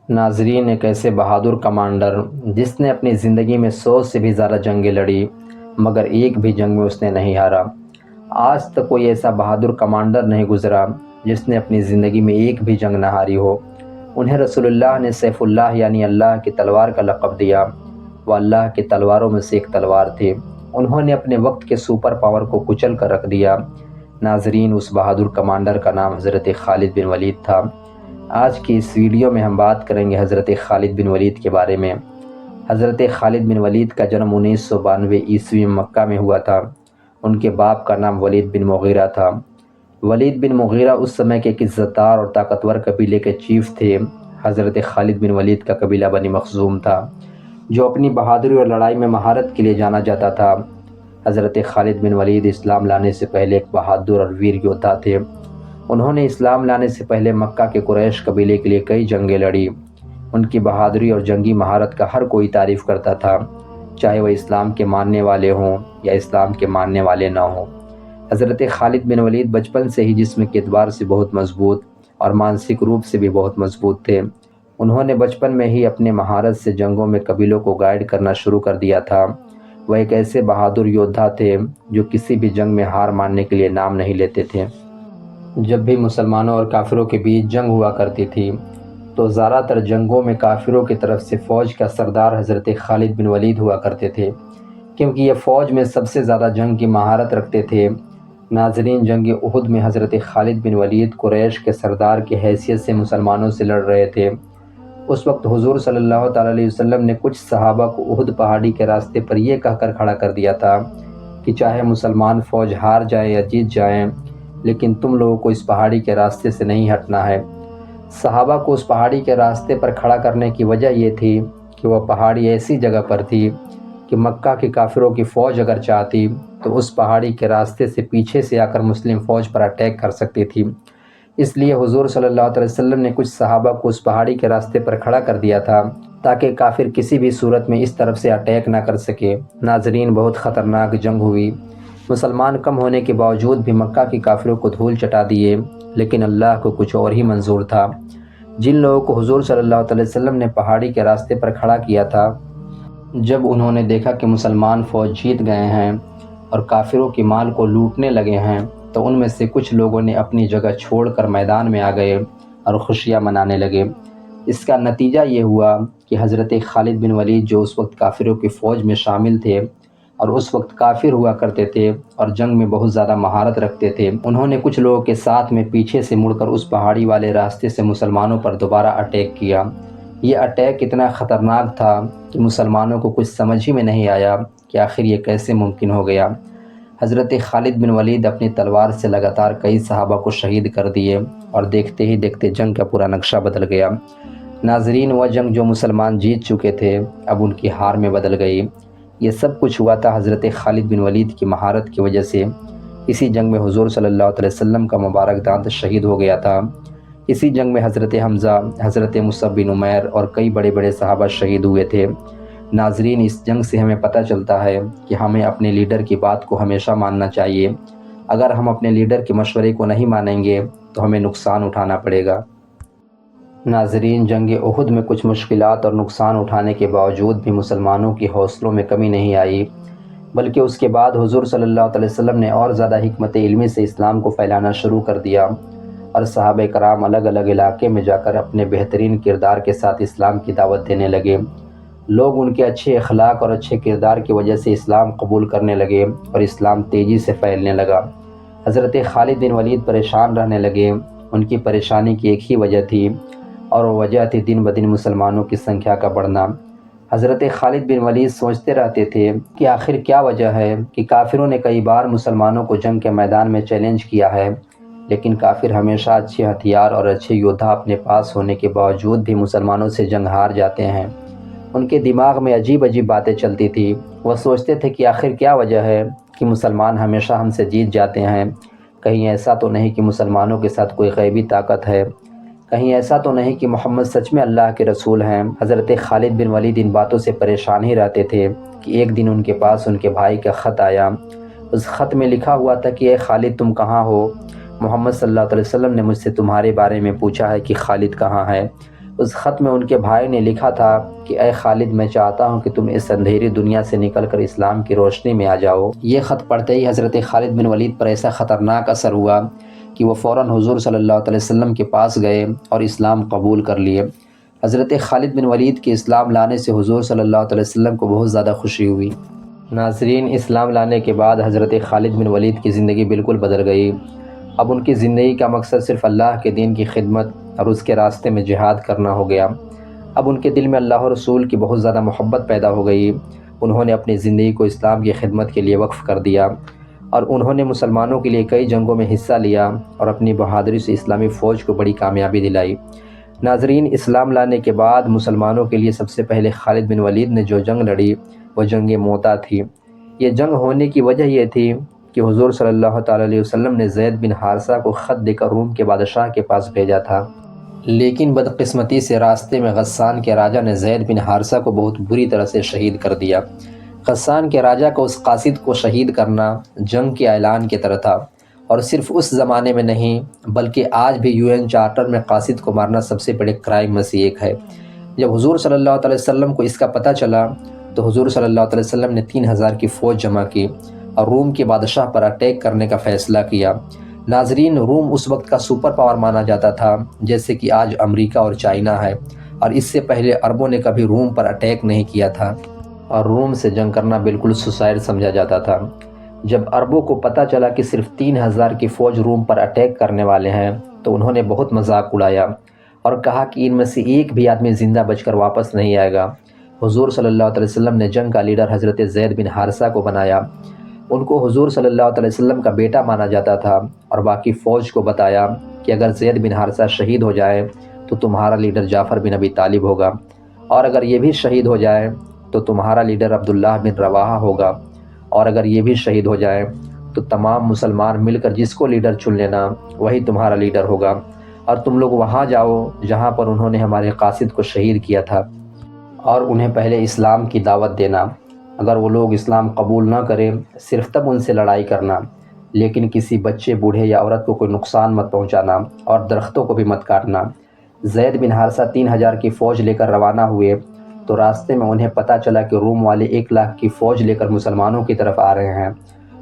ناظرین، ایک ایسے بہادر کمانڈر جس نے اپنی زندگی میں 100 سے بھی زیادہ جنگیں لڑی مگر ایک بھی جنگ میں اس نے نہیں ہارا۔ آج تک کوئی ایسا بہادر کمانڈر نہیں گزرا جس نے اپنی زندگی میں ایک بھی جنگ نہ ہاری ہو۔ انہیں رسول اللہ نے سیف اللہ یعنی اللہ کی تلوار کا لقب دیا۔ وہ اللہ کی تلواروں میں سے ایک تلوار تھے۔ انہوں نے اپنے وقت کے سپر پاور کو کچل کر رکھ دیا۔ ناظرین، اس بہادر کمانڈر کا نام حضرت خالد بن ولید تھا۔ آج کی اس ویڈیو میں ہم بات کریں گے حضرت خالد بن ولید کے بارے میں۔ حضرت خالد بن ولید کا جنم 1992 عیسوی میں مکہ میں ہوا تھا۔ ان کے باپ کا نام ولید بن مغیرہ تھا۔ ولید بن مغیرہ اس سمے کے ایک عزتدار اور طاقتور قبیلے کے چیف تھے۔ حضرت خالد بن ولید کا قبیلہ بنی مخزوم تھا، جو اپنی بہادری اور لڑائی میں مہارت کے لیے جانا جاتا تھا۔ حضرت خالد بن ولید اسلام لانے سے پہلے ایک بہادر اور ویر یودھا تھے۔ انہوں نے اسلام لانے سے پہلے مکہ کے قریش قبیلے کے لیے کئی جنگیں لڑی۔ ان کی بہادری اور جنگی مہارت کا ہر کوئی تعریف کرتا تھا، چاہے وہ اسلام کے ماننے والے ہوں یا اسلام کے ماننے والے نہ ہوں۔ حضرت خالد بن ولید بچپن سے ہی جسم کے اعتبار سے بہت مضبوط اور مانسک روپ سے بھی بہت مضبوط تھے۔ انہوں نے بچپن میں ہی اپنے مہارت سے جنگوں میں قبیلوں کو گائیڈ کرنا شروع کر دیا تھا۔ وہ ایک ایسے بہادر یودھا تھے جو کسی بھی جنگ میں ہار ماننے کے لیے نام نہیں لیتے تھے۔ جب بھی مسلمانوں اور کافروں کے بیچ جنگ ہوا کرتی تھی تو زیادہ تر جنگوں میں کافروں کی طرف سے فوج کا سردار حضرت خالد بن ولید ہوا کرتے تھے، کیونکہ یہ فوج میں سب سے زیادہ جنگ کی مہارت رکھتے تھے۔ ناظرین، جنگ احد میں حضرت خالد بن ولید قریش کے سردار کی حیثیت سے مسلمانوں سے لڑ رہے تھے۔ اس وقت حضور صلی اللہ تعالیٰ علیہ وسلم نے کچھ صحابہ کو احد پہاڑی کے راستے پر یہ کہہ کر کھڑا کر دیا تھا کہ چاہے مسلمان فوج ہار جائے یا جیت جائیں، لیکن تم لوگوں کو اس پہاڑی کے راستے سے نہیں ہٹنا ہے۔ صحابہ کو اس پہاڑی کے راستے پر کھڑا کرنے کی وجہ یہ تھی کہ وہ پہاڑی ایسی جگہ پر تھی کہ مکہ کے کافروں کی فوج اگر چاہتی تو اس پہاڑی کے راستے سے پیچھے سے آ کر مسلم فوج پر اٹیک کر سکتی تھی۔ اس لیے حضور صلی اللہ علیہ وسلم نے کچھ صحابہ کو اس پہاڑی کے راستے پر کھڑا کر دیا تھا تاکہ کافر کسی بھی صورت میں اس طرف سے اٹیک نہ کر سکے۔ ناظرین، بہت خطرناک جنگ ہوئی۔ مسلمان کم ہونے کے باوجود بھی مکہ کے کافروں کو دھول چٹا دیے، لیکن اللہ کو کچھ اور ہی منظور تھا۔ جن لوگوں کو حضور صلی اللہ علیہ وسلم نے پہاڑی کے راستے پر کھڑا کیا تھا، جب انہوں نے دیکھا کہ مسلمان فوج جیت گئے ہیں اور کافروں کے مال کو لوٹنے لگے ہیں، تو ان میں سے کچھ لوگوں نے اپنی جگہ چھوڑ کر میدان میں آ گئے اور خوشیاں منانے لگے۔ اس کا نتیجہ یہ ہوا کہ حضرت خالد بن ولید، جو اس وقت کافروں کی فوج میں شامل تھے اور اس وقت کافر ہوا کرتے تھے اور جنگ میں بہت زیادہ مہارت رکھتے تھے، انہوں نے کچھ لوگوں کے ساتھ میں پیچھے سے مڑ کر اس پہاڑی والے راستے سے مسلمانوں پر دوبارہ اٹیک کیا۔ یہ اٹیک اتنا خطرناک تھا کہ مسلمانوں کو کچھ سمجھ ہی میں نہیں آیا کہ آخر یہ کیسے ممکن ہو گیا۔ حضرت خالد بن ولید اپنی تلوار سے لگاتار کئی صحابہ کو شہید کر دیے اور دیکھتے ہی دیکھتے جنگ کا پورا نقشہ بدل گیا۔ ناظرین، وہ جنگ جو مسلمان جیت چکے تھے اب ان کی ہار میں بدل گئی۔ یہ سب کچھ ہوا تھا حضرت خالد بن ولید کی مہارت کی وجہ سے۔ اسی جنگ میں حضور صلی اللہ علیہ وسلم کا مبارک دانت شہید ہو گیا تھا۔ اسی جنگ میں حضرت حمزہ، حضرت مصعب بن عمیر اور کئی بڑے بڑے صحابہ شہید ہوئے تھے۔ ناظرین، اس جنگ سے ہمیں پتہ چلتا ہے کہ ہمیں اپنے لیڈر کی بات کو ہمیشہ ماننا چاہیے۔ اگر ہم اپنے لیڈر کے مشورے کو نہیں مانیں گے تو ہمیں نقصان اٹھانا پڑے گا۔ ناظرین، جنگ احد میں کچھ مشکلات اور نقصان اٹھانے کے باوجود بھی مسلمانوں کی حوصلوں میں کمی نہیں آئی، بلکہ اس کے بعد حضور صلی اللہ علیہ وسلم نے اور زیادہ حکمت علمی سے اسلام کو پھیلانا شروع کر دیا اور صحابہ کرام الگ الگ علاقے میں جا کر اپنے بہترین کردار کے ساتھ اسلام کی دعوت دینے لگے۔ لوگ ان کے اچھے اخلاق اور اچھے کردار کی وجہ سے اسلام قبول کرنے لگے اور اسلام تیزی سے پھیلنے لگا۔ حضرت خالد بن ولید پریشان رہنے لگے۔ ان کی پریشانی کی ایک ہی وجہ تھی اور وہ وجہ تھی دن بدن مسلمانوں کی سنکھیا کا بڑھنا۔ حضرت خالد بن ولید سوچتے رہتے تھے کہ آخر کیا وجہ ہے کہ کافروں نے کئی بار مسلمانوں کو جنگ کے میدان میں چیلنج کیا ہے، لیکن کافر ہمیشہ اچھے ہتھیار اور اچھے یودھا اپنے پاس ہونے کے باوجود بھی مسلمانوں سے جنگ ہار جاتے ہیں۔ ان کے دماغ میں عجیب عجیب باتیں چلتی تھی۔ وہ سوچتے تھے کہ آخر کیا وجہ ہے کہ مسلمان ہمیشہ ہم سے جیت جاتے ہیں۔ کہیں ایسا تو نہیں کہ مسلمانوں کے ساتھ کوئی غیبی طاقت ہے؟ کہیں ایسا تو نہیں کہ محمد سچ میں اللہ کے رسول ہیں؟ حضرت خالد بن ولید ان باتوں سے پریشان ہی رہتے تھے کہ ایک دن ان کے پاس ان کے بھائی کا خط آیا۔ اس خط میں لکھا ہوا تھا کہ اے خالد، تم کہاں ہو؟ محمد صلی اللہ علیہ وسلم نے مجھ سے تمہارے بارے میں پوچھا ہے کہ خالد کہاں ہے۔ اس خط میں ان کے بھائی نے لکھا تھا کہ اے خالد، میں چاہتا ہوں کہ تم اس اندھیری دنیا سے نکل کر اسلام کی روشنی میں آ جاؤ۔ یہ خط پڑھتے ہی حضرت خالد بن ولید پر ایسا خطرناک اثر ہوا کہ وہ فوراً حضور صلی اللہ علیہ وسلم کے پاس گئے اور اسلام قبول کر لیے۔ حضرت خالد بن ولید کے اسلام لانے سے حضور صلی اللہ علیہ وسلم کو بہت زیادہ خوشی ہوئی۔ ناظرین، اسلام لانے کے بعد حضرت خالد بن ولید کی زندگی بالکل بدل گئی۔ اب ان کی زندگی کا مقصد صرف اللہ کے دین کی خدمت اور اس کے راستے میں جہاد کرنا ہو گیا۔ اب ان کے دل میں اللہ اور رسول کی بہت زیادہ محبت پیدا ہو گئی۔ انہوں نے اپنی زندگی کو اسلام کی خدمت کے لیے وقف کر دیا اور انہوں نے مسلمانوں کے لیے کئی جنگوں میں حصہ لیا اور اپنی بہادری سے اسلامی فوج کو بڑی کامیابی دلائی۔ ناظرین، اسلام لانے کے بعد مسلمانوں کے لیے سب سے پہلے خالد بن ولید نے جو جنگ لڑی وہ جنگ موتا تھی۔ یہ جنگ ہونے کی وجہ یہ تھی کہ حضور صلی اللہ تعالیٰ علیہ وسلم نے زید بن حارثہ کو خط دے کر روم کے بادشاہ کے پاس بھیجا تھا، لیکن بدقسمتی سے راستے میں غسان کے راجہ نے زید بن حارثہ کو بہت بری طرح سے شہید کر دیا۔ غسان کے راجہ کو اس قاصد کو شہید کرنا جنگ کے اعلان کی طرح تھا، اور صرف اس زمانے میں نہیں بلکہ آج بھی UN چارٹر میں قاصد کو مارنا سب سے بڑے کرائم میں سے ایک ہے۔ جب حضور صلی اللہ علیہ وسلم کو اس کا پتہ چلا تو حضور صلی اللہ علیہ وسلم نے 3000 کی فوج جمع کی اور روم کے بادشاہ پر اٹیک کرنے کا فیصلہ کیا۔ ناظرین، روم اس وقت کا سپر پاور مانا جاتا تھا، جیسے کہ آج امریکہ اور چائنا ہے، اور اس سے پہلے عربوں نے کبھی روم پر اٹیک نہیں کیا تھا اور روم سے جنگ کرنا بالکل سوسائڈ سمجھا جاتا تھا۔ جب عربوں کو پتہ چلا کہ صرف 3000 کی فوج روم پر اٹیک کرنے والے ہیں تو انہوں نے بہت مذاق اڑایا اور کہا کہ ان میں سے ایک بھی آدمی زندہ بچ کر واپس نہیں آئے گا۔ حضور صلی اللہ علیہ وسلم نے جنگ کا لیڈر حضرت زید بن حارثہ کو بنایا۔ ان کو حضور صلی اللہ علیہ وسلم کا بیٹا مانا جاتا تھا اور باقی فوج کو بتایا کہ اگر زید بن حارثہ شہید ہو جائے تو تمہارا لیڈر جعفر بن ابی طالب ہوگا، اور اگر یہ بھی شہید ہو جائے تو تمہارا لیڈر عبداللہ بن رواحہ ہوگا، اور اگر یہ بھی شہید ہو جائے تو تمام مسلمان مل کر جس کو لیڈر چن لینا وہی تمہارا لیڈر ہوگا، اور تم لوگ وہاں جاؤ جہاں پر انہوں نے ہمارے قاصد کو شہید کیا تھا، اور انہیں پہلے اسلام کی دعوت دینا۔ اگر وہ لوگ اسلام قبول نہ کریں صرف تب ان سے لڑائی کرنا، لیکن کسی بچے، بوڑھے یا عورت کو کوئی نقصان مت پہنچانا اور درختوں کو بھی مت کاٹنا۔ زید بن حارثہ 3000 کی فوج لے کر روانہ ہوئے تو راستے میں انہیں پتہ چلا کہ روم والے 1 لاکھ کی فوج لے کر مسلمانوں کی طرف آ رہے ہیں۔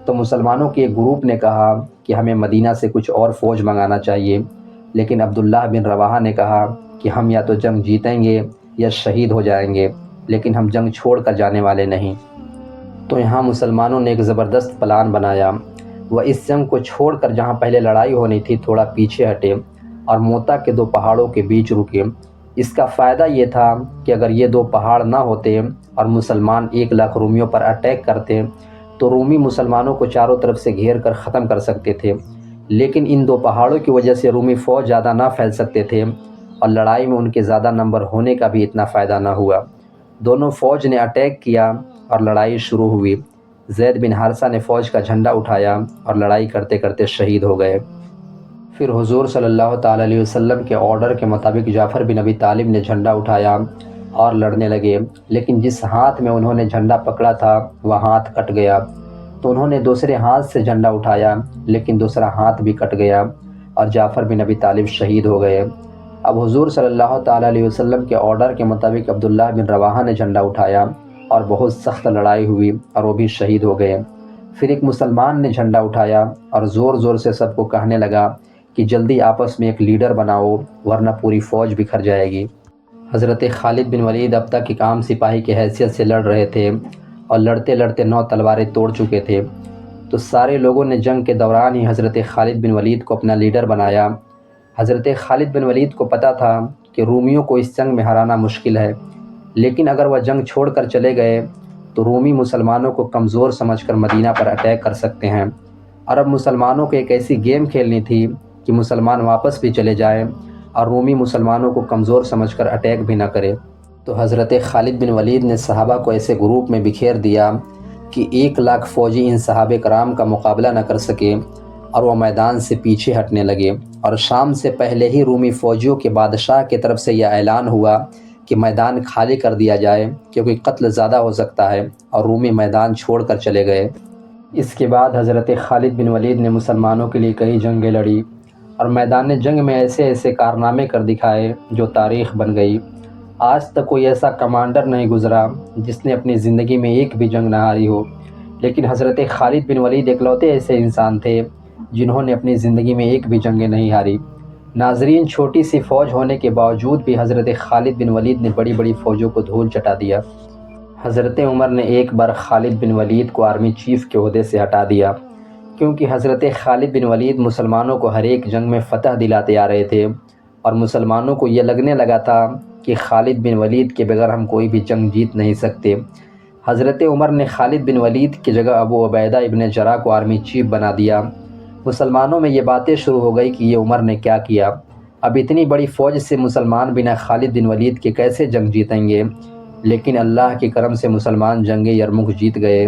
تو مسلمانوں کے ایک گروپ نے کہا کہ ہمیں مدینہ سے کچھ اور فوج منگانا چاہیے، لیکن عبداللہ بن رواحہ نے کہا کہ ہم یا تو جنگ جیتیں گے یا شہید ہو جائیں گے، لیکن ہم جنگ چھوڑ کر جانے والے نہیں۔ تو یہاں مسلمانوں نے ایک زبردست پلان بنایا۔ وہ اس جنگ کو چھوڑ کر جہاں پہلے لڑائی ہونی تھی تھوڑا پیچھے ہٹے اور موتا کے 2 پہاڑوں کے بیچ رکے۔ اس کا فائدہ یہ تھا کہ اگر یہ 2 پہاڑ نہ ہوتے اور مسلمان 1 لاکھ رومیوں پر اٹیک کرتے تو رومی مسلمانوں کو چاروں طرف سے گھیر کر ختم کر سکتے تھے، لیکن ان 2 پہاڑوں کی وجہ سے رومی فوج زیادہ نہ پھیل سکتے تھے اور لڑائی میں ان کے زیادہ نمبر ہونے کا بھی اتنا فائدہ نہ ہوا۔ دونوں فوج نے اٹیک کیا اور لڑائی شروع ہوئی۔ زید بن حارثہ نے فوج کا جھنڈا اٹھایا اور لڑائی کرتے کرتے شہید ہو گئے۔ پھر حضور صلی اللہ تعالیٰ علیہ وسلم کے آرڈر کے مطابق جعفر بن ابی طالب نے جھنڈا اٹھایا اور لڑنے لگے، لیکن جس ہاتھ میں انہوں نے جھنڈا پکڑا تھا وہ ہاتھ کٹ گیا، تو انہوں نے دوسرے ہاتھ سے جھنڈا اٹھایا لیکن دوسرا ہاتھ بھی کٹ گیا اور جعفر بن ابی طالب شہید ہو گئے۔ اب حضور صلی اللہ تعالیٰ علیہ وسلم کے آرڈر کے مطابق عبداللہ بن رواحہ نے جھنڈا اٹھایا اور بہت سخت لڑائی ہوئی اور وہ بھی شہید ہو گئے۔ پھر ایک مسلمان نے جھنڈا اٹھایا اور زور زور سے سب کو کہنے لگا کہ جلدی آپس میں ایک لیڈر بناؤ ورنہ پوری فوج بکھر جائے گی۔ حضرت خالد بن ولید اب تک ایک عام سپاہی کی حیثیت سے لڑ رہے تھے اور لڑتے لڑتے 9 تلواریں توڑ چکے تھے، تو سارے لوگوں نے جنگ کے دوران ہی حضرت خالد بن ولید کو اپنا لیڈر بنایا۔ حضرت خالد بن ولید کو پتہ تھا کہ رومیوں کو اس جنگ میں ہرانا مشکل ہے، لیکن اگر وہ جنگ چھوڑ کر چلے گئے تو رومی مسلمانوں کو کمزور سمجھ کر مدینہ پر اٹیک کر سکتے ہیں، اور اب مسلمانوں کو ایک ایسی گیم کھیلنی تھی کہ مسلمان واپس بھی چلے جائیں اور رومی مسلمانوں کو کمزور سمجھ کر اٹیک بھی نہ کرے۔ تو حضرت خالد بن ولید نے صحابہ کو ایسے گروپ میں بکھیر دیا کہ 1 لاکھ فوجی ان صحابہ کرام کا مقابلہ نہ کر سکے اور وہ میدان سے پیچھے ہٹنے لگے، اور شام سے پہلے ہی رومی فوجیوں کے بادشاہ کی طرف سے یہ اعلان ہوا کہ میدان خالی کر دیا جائے کیونکہ قتل زیادہ ہو سکتا ہے، اور رومی میدان چھوڑ کر چلے گئے۔ اس کے بعد حضرت خالد بن ولید نے مسلمانوں کے لیے کئی جنگیں لڑی اور میدان جنگ میں ایسے ایسے کارنامے کر دکھائے جو تاریخ بن گئی۔ آج تک کوئی ایسا کمانڈر نہیں گزرا جس نے اپنی زندگی میں ایک بھی جنگ نہ ہاری ہو، لیکن حضرت خالد بن ولید اکلوتے ایسے انسان تھے جنہوں نے اپنی زندگی میں ایک بھی جنگیں نہیں ہاری۔ ناظرین، چھوٹی سی فوج ہونے کے باوجود بھی حضرت خالد بن ولید نے بڑی بڑی فوجوں کو دھول چٹا دیا۔ حضرت عمر نے ایک بار خالد بن ولید کو آرمی چیف کے عہدے سے ہٹا دیا، کیونکہ حضرت خالد بن ولید مسلمانوں کو ہر ایک جنگ میں فتح دلاتے آ رہے تھے، اور مسلمانوں کو یہ لگنے لگا تھا کہ خالد بن ولید کے بغیر ہم کوئی بھی جنگ جیت نہیں سکتے۔ حضرت عمر نے خالد بن ولید کی جگہ ابو عبیدہ ابن جراح کو آرمی چیف بنا دیا۔ مسلمانوں میں یہ باتیں شروع ہو گئی کہ یہ عمر نے کیا کیا، اب اتنی بڑی فوج سے مسلمان بنا خالد بن ولید کے کیسے جنگ جیتیں گے؟ لیکن اللہ کے کرم سے مسلمان جنگ یرموک جیت گئے۔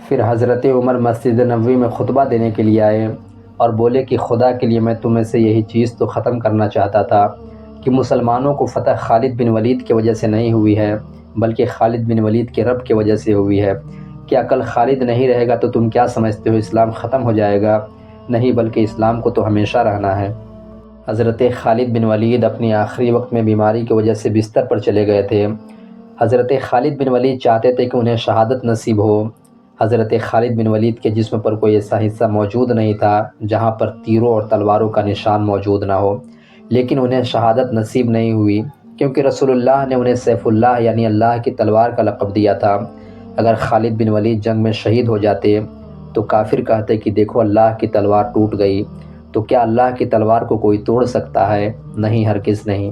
پھر حضرت عمر مسجد نبوی میں خطبہ دینے کے لیے آئے اور بولے کہ خدا کے لیے میں تمہیں سے یہی چیز تو ختم کرنا چاہتا تھا کہ مسلمانوں کو فتح خالد بن ولید کی وجہ سے نہیں ہوئی ہے، بلکہ خالد بن ولید کے رب کی وجہ سے ہوئی ہے۔ کیا کل خالد نہیں رہے گا تو تم کیا سمجھتے ہو اسلام ختم ہو جائے گا؟ نہیں، بلکہ اسلام کو تو ہمیشہ رہنا ہے۔ حضرت خالد بن ولید اپنی آخری وقت میں بیماری کی وجہ سے بستر پر چلے گئے تھے۔ حضرت خالد بن ولید چاہتے تھے کہ انہیں شہادت نصیب ہو۔ حضرت خالد بن ولید کے جسم پر کوئی ایسا حصہ موجود نہیں تھا جہاں پر تیروں اور تلواروں کا نشان موجود نہ ہو، لیکن انہیں شہادت نصیب نہیں ہوئی کیونکہ رسول اللہ نے انہیں سیف اللہ یعنی اللہ کی تلوار کا لقب دیا تھا۔ اگر خالد بن ولید جنگ میں شہید ہو جاتے تو کافر کہتے کہ دیکھو اللہ کی تلوار ٹوٹ گئی، تو کیا اللہ کی تلوار کو کوئی توڑ سکتا ہے؟ نہیں، ہرگز نہیں۔